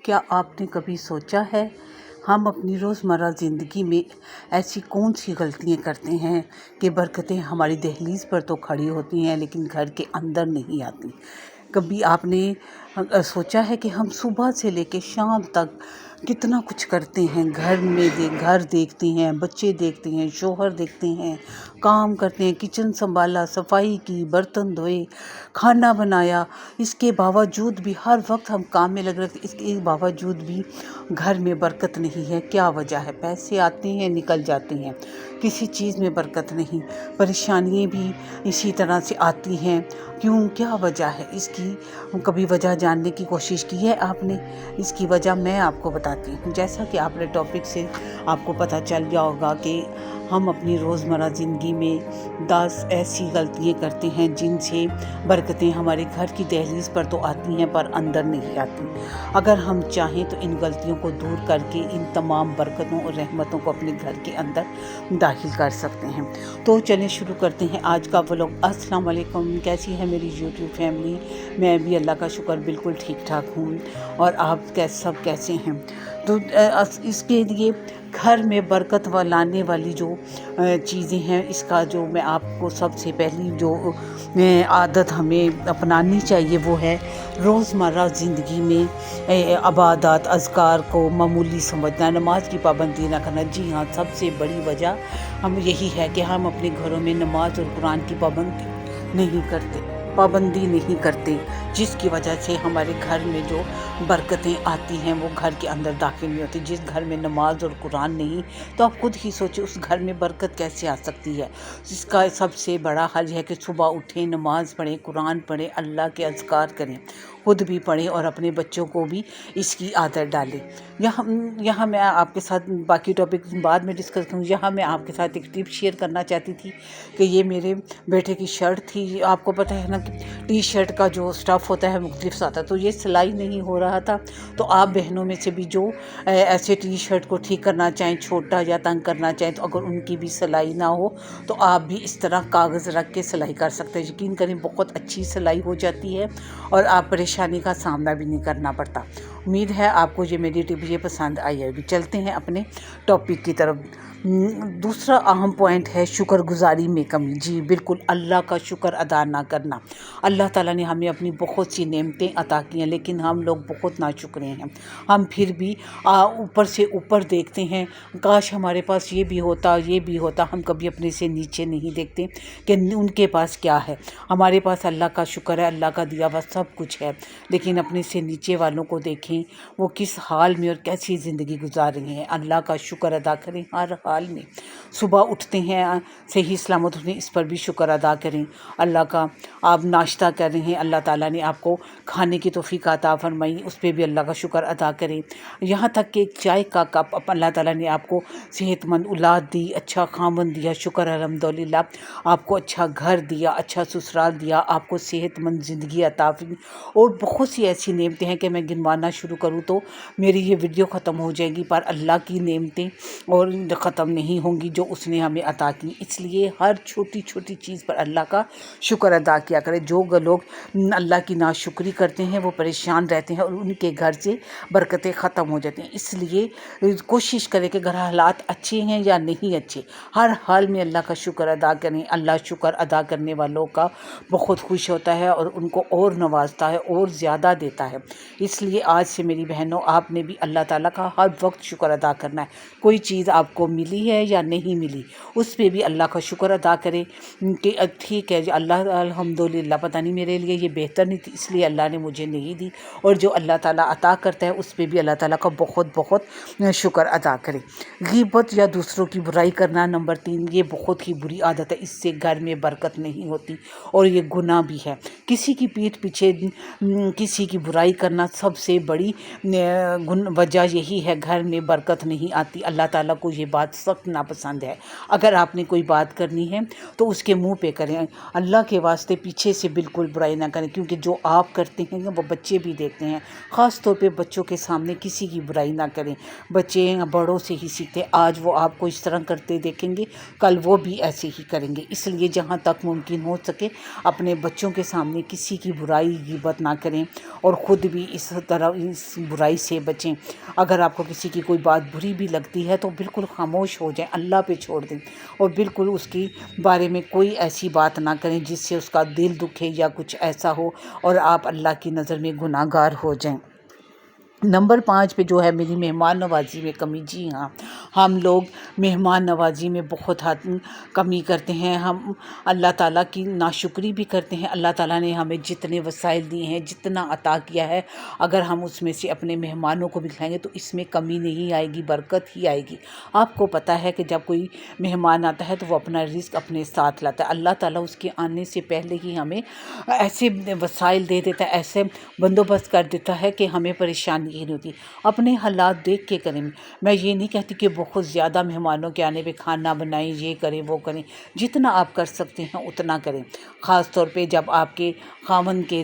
کیا آپ نے کبھی سوچا ہے ہم اپنی روزمرہ زندگی میں ایسی کون سی غلطیاں کرتے ہیں کہ برکتیں ہماری دہلیز پر تو کھڑی ہوتی ہیں لیکن گھر کے اندر نہیں آتی؟ کبھی آپ نے سوچا ہے کہ ہم صبح سے لے کے شام تک کتنا کچھ کرتے ہیں، گھر دیکھتے ہیں، بچے دیکھتے ہیں، شوہر دیکھتے ہیں، کام کرتے ہیں، کچن سنبھالا، صفائی کی، برتن دھوئے، کھانا بنایا، اس کے باوجود بھی ہر وقت ہم کام میں لگ رہے تھے، اس کے باوجود بھی گھر میں برکت نہیں ہے؟ کیا وجہ ہے؟ پیسے آتے ہیں نکل جاتے ہیں، کسی چیز میں برکت نہیں، پریشانیاں بھی اسی طرح سے آتی ہیں، کیا وجہ ہے اس کی؟ کبھی وجہ جاننے کی کوشش کی ہے آپ نے؟ اس کی وجہ میں آپ کو بتاتی ہوں۔ جیسا کہ آپ نے ٹاپک سے آپ کو پتہ چل گیا ہوگا کہ ہم اپنی روزمرہ زندگی میں 10 ایسی غلطیاں کرتے ہیں جن سے برکتیں ہمارے گھر کی دہلیز پر تو آتی ہیں پر اندر نہیں آتی۔ اگر ہم چاہیں تو ان غلطیوں کو دور کر کے ان تمام برکتوں اور رحمتوں کو اپنے گھر کے اندر داخل کر سکتے ہیں۔ تو چلیں شروع کرتے ہیں آج کا ولاگ۔ السلام علیکم، کیسی ہے میری یوٹیوب فیملی؟ میں بھی اللہ کا شکر بالکل ٹھیک ٹھاک ہوں، اور آپ سب کیسے ہیں؟ تو اس کے لیے گھر میں برکت لانے والی جو چیزیں ہیں، اس کا جو میں آپ کو سب سے پہلی جو عادت ہمیں اپنانی چاہیے وہ ہے روزمرہ زندگی میں عبادات اذکار کو معمولی سمجھنا، نماز کی پابندی نہ کرنا۔ جی ہاں، سب سے بڑی وجہ ہم یہی ہے کہ ہم اپنے گھروں میں نماز اور قرآن کی پابندی نہیں کرتے، جس کی وجہ سے ہمارے گھر میں جو برکتیں آتی ہیں وہ گھر کے اندر داخل نہیں ہوتی۔ جس گھر میں نماز اور قرآن نہیں تو آپ خود ہی سوچیں اس گھر میں برکت کیسے آ سکتی ہے؟ اس کا سب سے بڑا حل ہے کہ صبح اٹھیں، نماز پڑھیں، قرآن پڑھیں، اللہ کے اذکار کریں، خود بھی پڑھیں اور اپنے بچوں کو بھی اس کی عادت ڈالیں۔ یہاں میں آپ کے ساتھ باقی ٹاپک بعد میں ڈسکس کروں، یہاں میں آپ کے ساتھ ایک ٹپ شیئر کرنا چاہتی تھی کہ یہ میرے بیٹے کی شرٹ تھی۔ آپ کو پتہ ہے نا کہ ٹی شرٹ کا جو اسٹف ہوتا ہے مختلف آتا ہے، تو یہ سلائی نہیں ہو رہا تھا۔ تو آپ بہنوں میں سے بھی جو ایسے ٹی شرٹ کو ٹھیک کرنا چاہیں، چھوٹا یا تنگ کرنا چاہیں، تو اگر ان کی بھی سلائی نہ ہو تو آپ بھی اس طرح کاغذ رکھ کے سلائی کر سکتے ہیں۔ یقین کریں بہت اچھی سلائی ہو جاتی ہے اور آپ پریشانی کا سامنا بھی نہیں کرنا پڑتا۔ امید ہے آپ کو یہ میری ٹپ یہ پسند آئی ہوگی۔ چلتے ہیں اپنے ٹاپک کی طرف۔ دوسرا اہم پوائنٹ ہے شکر گزاری میں کمی۔ جی بالکل، اللہ کا شکر ادا نہ کرنا۔ اللہ تعالیٰ نے ہمیں اپنی بہت سی نعمتیں عطا کی ہیں، لیکن ہم لوگ بہت ناشکرے ہیں۔ ہم پھر بھی اوپر سے اوپر دیکھتے ہیں، کاش ہمارے پاس یہ بھی ہوتا، یہ بھی ہوتا۔ ہم کبھی اپنے سے نیچے نہیں دیکھتے کہ ان کے پاس کیا ہے۔ ہمارے پاس اللہ کا شکر ہے، اللہ کا دیا ہوا سب کچھ ہے، لیکن اپنے سے نیچے والوں کو دیکھیں وہ کس حال میں اور کیسی زندگی گزار رہے ہیں۔ اللہ کا شکر ادا کریں ہر حال میں۔ صبح اٹھتے ہیں صحیح سلامت اٹھیں، اس پر بھی شکر ادا کریں اللہ کا۔ آپ ناشتہ کر رہے ہیں، اللہ تعالیٰ نے آپ کو کھانے کی توفیق عطا فرمائی، اس پہ بھی اللہ کا شکر ادا کریں۔ یہاں تک کہ ایک چائے کا کپ اللہ تعالیٰ نے آپ کو صحت مند اولاد دی، اچھا خامن دیا، شکر الحمدللہ۔ آپ کو اچھا گھر دیا، اچھا سسرال دیا، آپ کو صحت مند زندگی عطا فرمائی، اور بہت سی ایسی نعمتیں ہیں کہ میں گنوانا شروع کروں تو میری یہ ویڈیو ختم ہو جائے گی، پر اللہ کی نعمتیں اور ختم نہیں ہوں گی جو اس نے ہمیں عطا کی۔ اس لیے ہر چھوٹی چھوٹی چیز پر اللہ کا شکر ادا کیا کرے۔ جو لوگ اللہ کی ناشکری کرتے ہیں وہ پریشان رہتے ہیں اور ان کے گھر سے برکتیں ختم ہو جاتی ہیں۔ اس لیے کوشش کریں کہ گھر حالات اچھے ہیں یا نہیں اچھے، ہر حال میں اللہ کا شکر ادا کریں۔ اللہ شکر ادا کرنے والوں کا بہت خوش ہوتا ہے اور ان کو اور نوازتا ہے اور زیادہ دیتا ہے۔ اس لیے آج سے میری بہنوں، آپ نے بھی اللہ تعالیٰ کا ہر وقت شکر ادا کرنا ہے۔ کوئی چیز آپ کو ملی ہے یا نہیں ملی، اس پہ بھی اللہ کا شکر ادا کریں کہ ٹھیک ہے اللہ الحمدللہ، پتہ نہیں میرے لیے یہ بہتر نہیں تھی اس لیے اللہ نے مجھے نہیں دی، اور جو اللہ تعالیٰ عطا کرتا ہے اس پہ بھی اللہ تعالیٰ کا بہت بہت شکر ادا کریں۔ غیبت یا دوسروں کی برائی کرنا نمبر 3، یہ بہت ہی بری عادت ہے، اس سے گھر میں برکت نہیں ہوتی اور یہ گناہ بھی ہے۔ کسی کی پیٹھ پیچھے کسی کی برائی کرنا سب سے بڑی وجہ یہی ہے گھر میں برکت نہیں آتی۔ اللہ تعالیٰ کو یہ بات سخت ناپسند ہے۔ اگر آپ نے کوئی بات کرنی ہے تو اس کے منہ پہ کریں، اللہ کے واسطے پیچھے سے بالکل برائی نہ کریں، کیونکہ جو آپ کرتے ہیں وہ بچے بھی دیکھتے ہیں۔ خاص طور پہ بچوں کے سامنے کسی کی برائی نہ کریں، بچے بڑوں سے ہی سیکھتے ہیں۔ آج وہ آپ کو اس طرح کرتے دیکھیں گے، کل وہ بھی ایسے ہی کریں گے۔ اس لیے جہاں تک ممکن ہو سکے اپنے بچوں کے سامنے کسی کی برائی غیبت نہ کریں، اور خود بھی اس برائی سے بچیں۔ اگر آپ کو کسی کی کوئی بات بری بھی لگتی ہے تو بالکل خاموش ہو جائیں، اللہ پہ چھوڑ دیں، اور بالکل اس کی بارے میں کوئی ایسی بات نہ کریں جس سے اس کا دل دکھے یا کچھ ایسا ہو اور آپ اللہ کی نظر میں گناہ گار ہو جائیں۔ نمبر 5 پہ جو ہے میری مہمان نوازی میں کمی۔ جی ہاں، ہم لوگ مہمان نوازی میں بہت حد کمی کرتے ہیں۔ ہم اللہ تعالیٰ کی ناشکری بھی کرتے ہیں۔ اللہ تعالیٰ نے ہمیں جتنے وسائل دیے ہیں، جتنا عطا کیا ہے، اگر ہم اس میں سے اپنے مہمانوں کو بھی کھلائیں گے تو اس میں کمی نہیں آئے گی، برکت ہی آئے گی۔ آپ کو پتہ ہے کہ جب کوئی مہمان آتا ہے تو وہ اپنا رزق اپنے ساتھ لاتا ہے۔ اللہ تعالیٰ اس کے آنے سے پہلے ہی ہمیں ایسے وسائل دے دیتا ہے، ایسے بندوبست کر دیتا ہے کہ ہمیں پریشانی نہیں ہوتی۔ اپنے حالات دیکھ کے کریں۔ میں یہ نہیں کہتی کہ بہت زیادہ مہمانوں کے آنے پہ کھانا بنائیں، یہ کریں وہ کریں، جتنا آپ کر سکتے ہیں اتنا کریں۔ خاص طور پہ جب آپ کے خاوند کے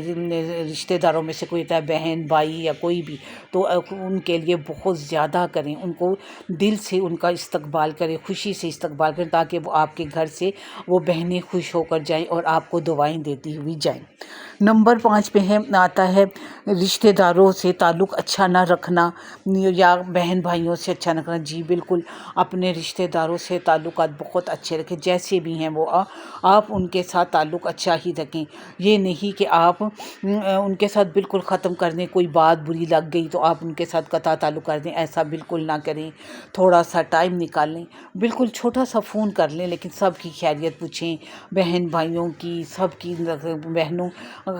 رشتہ داروں میں سے کوئی ہوتا ہے، بہن بھائی یا کوئی بھی، تو ان کے لیے بہت زیادہ کریں، ان کو دل سے ان کا استقبال کریں، خوشی سے استقبال کریں، تاکہ وہ آپ کے گھر سے وہ بہنیں خوش ہو کر جائیں اور آپ کو دعائیں دیتی ہوئی جائیں۔ نمبر 5 پہ آتا ہے رشتہ داروں سے تعلق اچھا نہ رکھنا یا بہن بھائیوں سے اچھا نہ رکھنا۔ جی بالکل، اپنے رشتہ داروں سے تعلقات بہت اچھے رکھیں، جیسے بھی ہیں وہ آپ ان کے ساتھ تعلق اچھا ہی رکھیں۔ یہ نہیں کہ آپ ان کے ساتھ بالکل ختم کر دیں، کوئی بات بری لگ گئی تو آپ ان کے ساتھ قطع تعلق کر دیں، ایسا بالکل نہ کریں۔ تھوڑا سا ٹائم نکالیں، بالکل چھوٹا سا فون کر لیں، لیکن سب کی خیریت پوچھیں، بہن بھائیوں کی، سب کی، بہنوں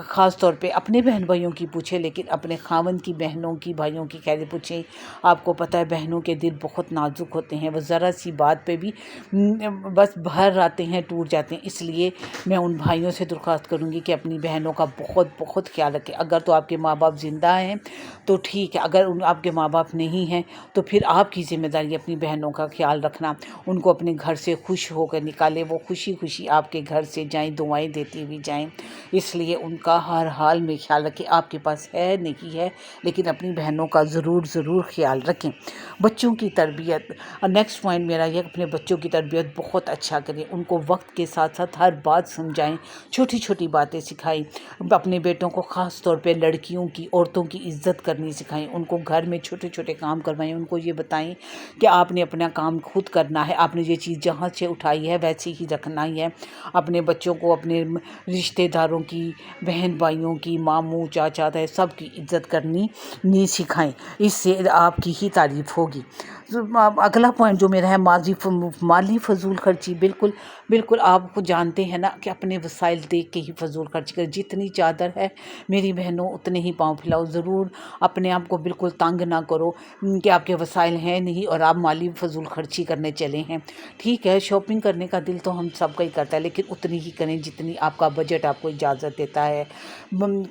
خاص طور پہ اپنے بہن بھائیوں کی پوچھیں، لیکن اپنے خاوند کی بہنوں کی، بھائیوں کی خیریت پوچھیں۔ آپ کو پتہ ہے بہنوں کے دل بہت نازک ہوتے ہیں، وہ ذرا سی بات پہ بھی بس بھر آتے ہیں، ٹوٹ جاتے ہیں۔ اس لیے میں ان بھائیوں سے درخواست کروں گی کہ اپنی بہنوں کا بہت بہت خیال رکھیں۔ اگر تو آپ کے ماں باپ زندہ ہیں تو ٹھیک ہے، اگر آپ کے ماں باپ نہیں ہیں تو پھر آپ کی ذمہ داری اپنی بہنوں کا خیال رکھنا، ان کو اپنے گھر سے خوش ہو کر نکالے، وہ خوشی خوشی آپ کے گھر سے جائیں، دعائیں دیتی ہوئی جائیں۔ اس لیے ان کا ہر حال میں خیال رکھیں۔ آپ کے پاس ہے نہیں ہے، لیکن اپنی بہنوں کا ضرور خیال رکھیں۔ بچوں کی تربیت، نیکسٹ پوائنٹ میرا یہ، اپنے بچوں کی تربیت بہت اچھا کریں، ان کو وقت کے ساتھ ساتھ ہر بات سمجھائیں، چھوٹی چھوٹی باتیں سکھائیں۔ اپنے بیٹوں کو خاص طور پہ لڑکیوں کی، عورتوں کی عزت کرنی سکھائیں، ان کو گھر میں چھوٹے چھوٹے کام کروائیں، ان کو یہ بتائیں کہ آپ نے اپنا کام خود کرنا ہے، آپ نے یہ چیز جہاں سے اٹھائی ہے ویسے ہی رکھنا ہی ہے۔ اپنے بچوں کو اپنے رشتہ داروں کی، بہن بھائیوں کی، ماموں چاچا ہے، سب کی عزت کرنی نہیں سکھائیں، اس سے آپ کی ہی تعریف ہوگی۔ اگلا پوائنٹ جو میرا ہے مالی فضول خرچی۔ بالکل آپ کو جانتے ہیں نا کہ اپنے وسائل دیکھ کے ہی فضول خرچی کریں۔ جتنی چادر ہے میری بہنوں اتنے ہی پاؤں پھیلاؤ، ضرور اپنے آپ کو بالکل تنگ نہ کرو کہ آپ کے وسائل ہیں نہیں اور آپ مالی فضول خرچی کرنے چلے ہیں۔ ٹھیک ہے، شاپنگ کرنے کا دل تو ہم سب کا ہی کرتا ہے، لیکن اتنی ہی کریں جتنی آپ کا بجٹ آپ کو اجازت دیتا ہے۔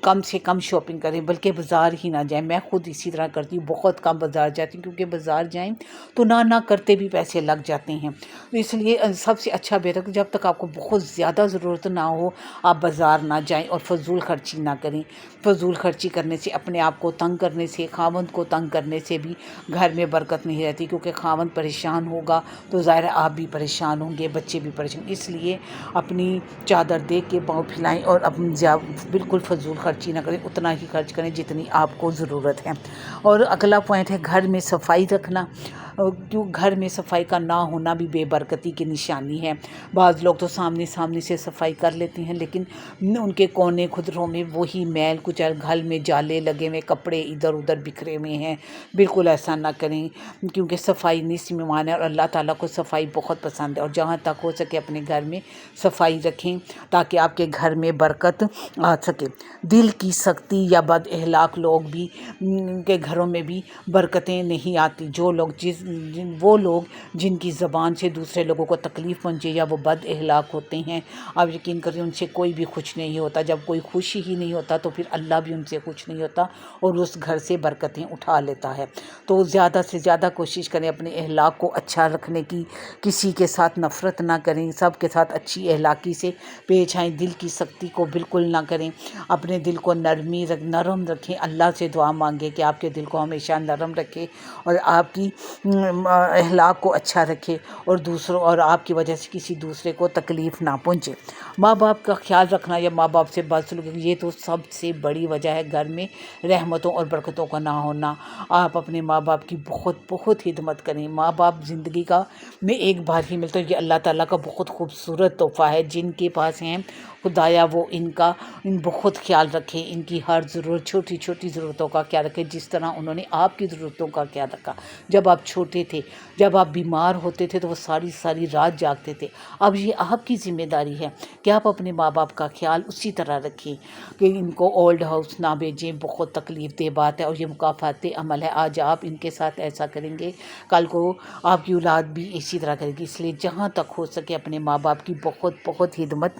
کم سے کم شاپنگ کریں، بلکہ بازار ہی نہ جائیں۔ میں خود اسی طرح کرتی ہوں، بہت کم بازار جاتی ہوں، کیونکہ بازار جائیں تو نہ کرتے بھی پیسے لگ جاتے ہیں۔ اس لیے سب سے اچھا بہتر کہ جب تک آپ کو بہت زیادہ ضرورت نہ ہو آپ بازار نہ جائیں اور فضول خرچی نہ کریں۔ فضول خرچی کرنے سے، اپنے آپ کو تنگ کرنے سے، خاوند کو تنگ کرنے سے بھی گھر میں برکت نہیں رہتی، کیونکہ خاوند پریشان ہوگا تو ظاہر ہے آپ بھی پریشان ہوں گے، بچے بھی پریشان۔ اس لیے اپنی چادر دیکھ کے پاؤں پھیلائیں اور بالکل فضول خرچی نہ کریں، اتنا ہی خرچ کریں جتنی آپ کو ضرورت ہے۔ اور اگلا پوائنٹ ہے گھر میں صفائی رکھنا، کیوں گھر میں صفائی کا نہ ہونا بھی بے برکتی کی نشانی ہے۔ بعض لوگ تو سامنے سے صفائی کر لیتے ہیں، لیکن ان کے کونے خدروں میں وہی میل کچل، گھر میں جالے لگے ہوئے، کپڑے ادھر ادھر بکھرے ہوئے ہیں۔ بالکل ایسا نہ کریں، کیونکہ صفائی نصف ایمان ہے اور اللہ تعالیٰ کو صفائی بہت پسند ہے۔ اور جہاں تک ہو سکے اپنے گھر میں صفائی رکھیں تاکہ آپ کے گھر میں برکت آ سکے۔ دل کی سختی یا بد اخلاق لوگ بھی کے گھروں میں بھی برکتیں نہیں آتی۔ جو لوگ وہ لوگ جن کی زبان سے دوسرے لوگوں کو تکلیف پہنچے یا وہ بد اخلاق ہوتے ہیں، آپ یقین کریں ان سے کوئی بھی خوش نہیں ہوتا. جب کوئی خوشی ہی نہیں ہوتا تو پھر اللہ بھی ان سے خوش نہیں ہوتا اور اس گھر سے برکتیں اٹھا لیتا ہے. تو زیادہ سے زیادہ کوشش کریں اپنے اخلاق کو اچھا رکھنے کی، کسی کے ساتھ نفرت نہ کریں، سب کے ساتھ اچھی اخلاقی سے پیش آئیں، دل کی سختی کو بالکل نہ کریں، اپنے دل کو نرم رکھیں. اللہ سے دعا مانگیں کہ آپ کے دل کو ہمیشہ نرم رکھے اور آپ کی اخلاق کو اچھا رکھے اور آپ کی وجہ سے کسی دوسرے کو تکلیف نہ پہنچے. ماں باپ کا خیال رکھنا یا ماں باپ سے بدسلوکی، یہ تو سب سے بڑی وجہ ہے گھر میں رحمتوں اور برکتوں کا نہ ہونا. آپ اپنے ماں باپ کی بہت بہت خدمت کریں. ماں باپ زندگی میں ایک بار ہی ملتا ہے. یہ اللہ تعالیٰ کا بہت خوبصورت تحفہ ہے. جن کے پاس ہیں خدایا وہ ان بہت خیال رکھیں، ان کی ہر ضرورت، چھوٹی چھوٹی ضرورتوں کا خیال رکھیں، جس طرح انہوں نے آپ کی ضرورتوں کا خیال رکھا. جب آپ چھوٹے تھے، جب آپ بیمار ہوتے تھے تو وہ ساری رات جاگتے تھے. اب یہ آپ کی ذمہ داری ہے کہ آپ اپنے ماں باپ کا خیال اسی طرح رکھیں کہ ان کو اولڈ ہاؤس نہ بھیجیں. بہت تکلیف دہ بات ہے اور یہ مکافات عمل ہے. آج آپ ان کے ساتھ ایسا کریں گے، کل کو آپ کی اولاد بھی اسی طرح کرے گی. اس لیے جہاں تک ہو سکے اپنے ماں باپ کی بہت بہت خدمت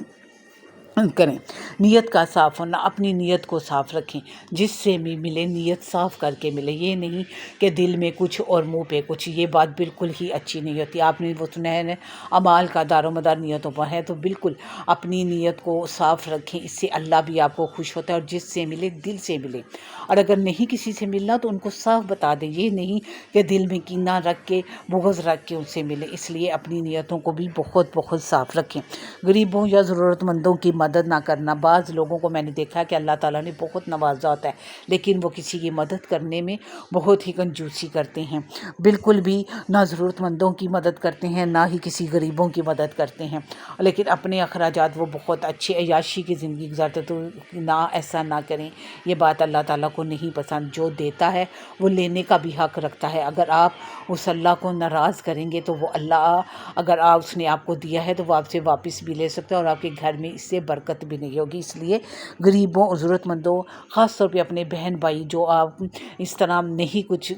کریں. نیت کا صاف ہونا، اپنی نیت کو صاف رکھیں. جس سے بھی ملے نیت صاف کر کے ملے. یہ نہیں کہ دل میں کچھ اور منہ پہ کچھ. یہ بات بالکل ہی اچھی نہیں ہوتی. آپ نے وہ سنا ہے اعمال کا دار و مدار نیتوں پر ہے، تو بالکل اپنی نیت کو صاف رکھیں. اس سے اللہ بھی آپ کو خوش ہوتا ہے اور جس سے ملے دل سے ملے. اور اگر نہیں کسی سے ملنا تو ان کو صاف بتا دیں. یہ نہیں کہ دل میں کینہ رکھ کے، بغض رکھ کے ان سے ملے. اس لیے اپنی نیتوں کو بھی بہت بہت صاف رکھیں. غریبوں یا ضرورت مندوں کی مدد نہ کرنا. بعض لوگوں کو میں نے دیکھا کہ اللہ تعالیٰ نے بہت نوازا ہوتا ہے لیکن وہ کسی کی مدد کرنے میں بہت ہی کنجوسی کرتے ہیں. بالکل بھی نہ ضرورت مندوں کی مدد کرتے ہیں، نہ ہی کسی غریبوں کی مدد کرتے ہیں، لیکن اپنے اخراجات وہ بہت اچھے عیاشی کی زندگی گزارتے. تو نہ ایسا نہ کریں. یہ بات اللہ تعالیٰ کو نہیں پسند. جو دیتا ہے وہ لینے کا بھی حق رکھتا ہے. اگر آپ اس اللہ کو ناراض کریں گے تو وہ اللہ، اگر اس نے آپ کو دیا ہے تو وہ آپ سے واپس بھی لے سکتا ہے اور آپ کے گھر میں اس سے برکت بھی نہیں ہوگی. اس لیے غریبوں اور ضرورت مندوں، خاص طور پہ اپنے بہن بھائی جو آپ اس طرح نہیں کچھ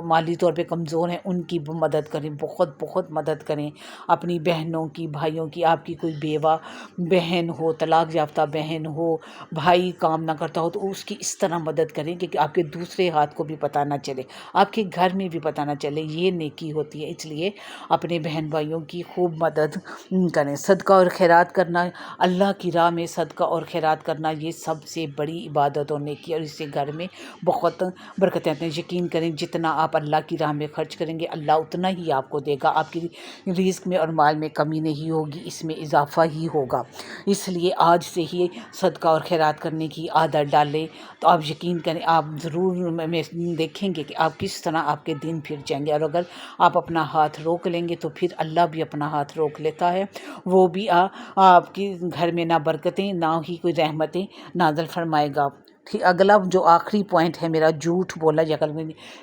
مالی طور پہ کمزور ہیں، ان کی مدد کریں. بہت بہت مدد کریں اپنی بہنوں کی، بھائیوں کی. آپ کی کوئی بیوہ بہن ہو، طلاق یافتہ بہن ہو، بھائی کام نہ کرتا ہو، تو اس کی اس طرح مدد کریں کہ آپ کے دوسرے ہاتھ کو بھی پتہ نہ چلے، آپ کے گھر میں بھی پتہ نہ چلے. یہ نیکی ہوتی ہے. اس لیے اپنے بہن بھائیوں کی خوب مدد کریں. صدقہ اور خیرات کرنا، اللہ کی راہ میں صدقہ اور خیرات کرنا، یہ سب سے بڑی عبادت اور نیکی، اور اس سے گھر میں بہت برکتیں آتی ہیں. یقین کریں جتنا آپ اللہ کی راہ میں خرچ کریں گے اللہ اتنا ہی آپ کو دے گا. آپ کی رزق میں اور مال میں کمی نہیں ہوگی، اس میں اضافہ ہی ہوگا. اس لیے آج سے ہی صدقہ اور خیرات کرنے کی عادت ڈالیں تو آپ یقین کریں آپ ضرور میں دیکھیں گے کہ آپ کس طرح آپ کے دن پھر جائیں گے. اور اگر آپ اپنا ہاتھ روک لیں گے تو پھر اللہ بھی اپنا ہاتھ روک لیتا ہے. وہ بھی آپ کی گھر میں نہ برکتیں نہ ہی کوئی رحمتیں نازل فرمائے گا. اگلا جو آخری پوائنٹ ہے میرا، جھوٹ بولنا یا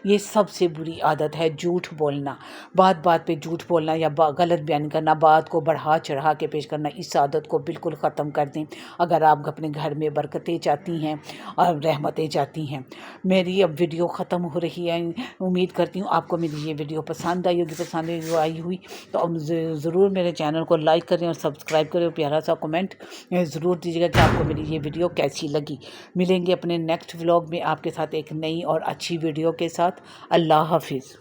یہ سب سے بری عادت ہے. جھوٹ بولنا، بات بات پہ جھوٹ بولنا یا غلط بیان کرنا، بات کو بڑھا چڑھا کے پیش کرنا، اس عادت کو بالکل ختم کر دیں اگر آپ اپنے گھر میں برکتیں چاہتی ہیں اور رحمتیں چاہتی ہیں. میری اب ویڈیو ختم ہو رہی ہے. امید کرتی ہوں آپ کو میری یہ ویڈیو پسند آئی ہوگی. پسند آئی ہوئی تو اب ضرور میرے چینل کو لائک کریں اور سبسکرائب کریں اور پیارا سا کمنٹ ضرور دیجیے گا کہ آپ کو میری یہ ویڈیو کیسی لگی. ملیں گے اپنے نیکسٹ ولاگ میں آپ کے ساتھ ایک نئی اور اچھی ویڈیو کے ساتھ. اللہ حافظ.